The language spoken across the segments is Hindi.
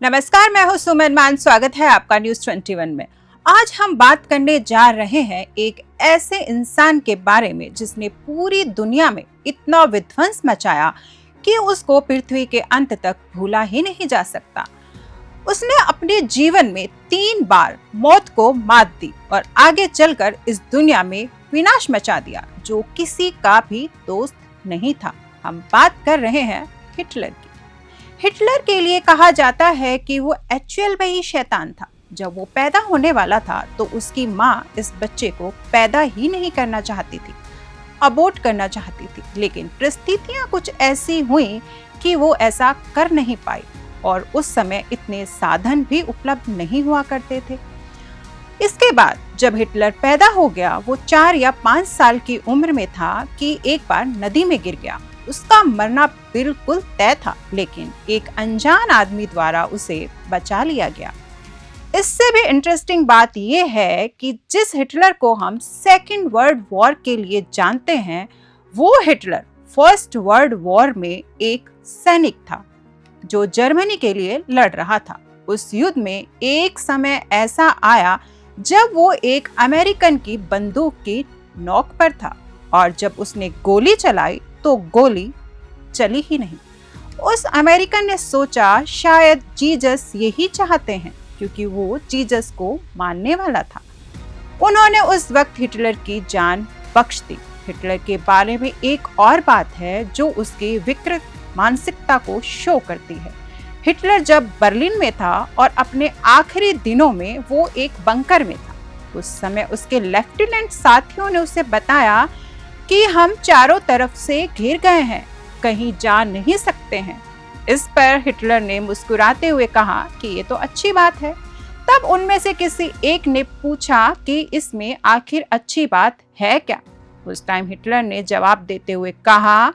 नमस्कार, मैं हूं सुमन मान। स्वागत है आपका न्यूज 21 में। आज हम बात करने जा रहे हैं एक ऐसे इंसान के बारे में जिसने पूरी दुनिया में इतना विध्वंस मचाया कि उसको पृथ्वी के अंत तक भूला ही नहीं जा सकता। उसने अपने जीवन में 3 बार मौत को मात दी और आगे चलकर इस दुनिया में विनाश मचा दिया जो किसी का भी दोस्त नहीं था। हम बात कर रहे हैं हिटलर की। हिटलर के लिए कहा जाता है कि वो एक्चुअल में ही शैतान था। जब वो पैदा होने वाला था तो उसकी माँ इस बच्चे को पैदा ही नहीं करना चाहती थी, अबॉर्ट करना चाहती थी, लेकिन परिस्थितियां कुछ ऐसी हुई कि वो ऐसा कर नहीं पाई और उस समय इतने साधन भी उपलब्ध नहीं हुआ करते थे। इसके बाद जब हिटलर पैदा हो गया, वो 4 या 5 साल की उम्र में था कि एक बार नदी में गिर गया। उसका मरना बिल्कुल तय था, लेकिन एक अनजान आदमी द्वारा उसे बचा लिया गया। इससे भी इंटरेस्टिंग बात यह है कि जिस हिटलर को हम सेकेंड वर्ल्ड वॉर के लिए जानते हैं, वो हिटलर फर्स्ट वर्ल्ड वॉर में एक सैनिक था जो जर्मनी के लिए लड़ रहा था। उस युद्ध में एक समय ऐसा आया जब वो एक अमेरिकन की बंदूक की नोक पर था और जब उसने गोली चलाई तो गोली चली ही नहीं। उस अमेरिकन ने सोचा शायद जीसस यही चाहते हैं, क्योंकि वो जीसस को मानने वाला था। उन्होंने उस वक्त हिटलर की जान बख्श दी। हिटलर के बारे में एक और बात है जो उसकी विकृत मानसिकता को शो करती है। हिटलर जब बर्लिन में था और अपने आखिरी दिनों में वो एक बंकर में था, उस समय उसके लेफ्टिनेंट साथियों ने उसे बताया कि हम चारों तरफ से घिर गए हैं, कहीं जा नहीं सकते हैं। इस पर हिटलर ने मुस्कुराते हुए कहा कि ये तो अच्छी बात है। तब उनमें से किसी एक ने पूछा कि इसमें आखिर अच्छी बात है क्या। उस टाइम हिटलर ने जवाब देते हुए कहा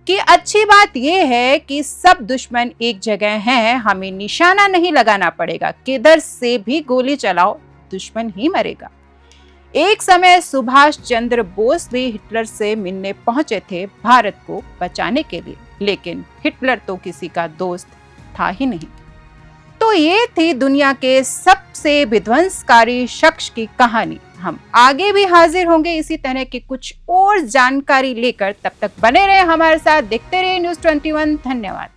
कि अच्छी बात यह है कि सब दुश्मन एक जगह हैं, हमें निशाना नहीं लगाना पड़ेगा, किधर से भी गोली चलाओ दुश्मन ही मरेगा। एक समय सुभाष चंद्र बोस भी हिटलर से मिलने पहुंचे थे भारत को बचाने के लिए, लेकिन हिटलर तो किसी का दोस्त था ही नहीं। तो ये थी दुनिया के सबसे विध्वंसकारी शख्स की कहानी। हम आगे भी हाजिर होंगे इसी तरह की कुछ और जानकारी लेकर। तब तक बने रहे हमारे साथ, देखते रहे न्यूज़ 21। धन्यवाद।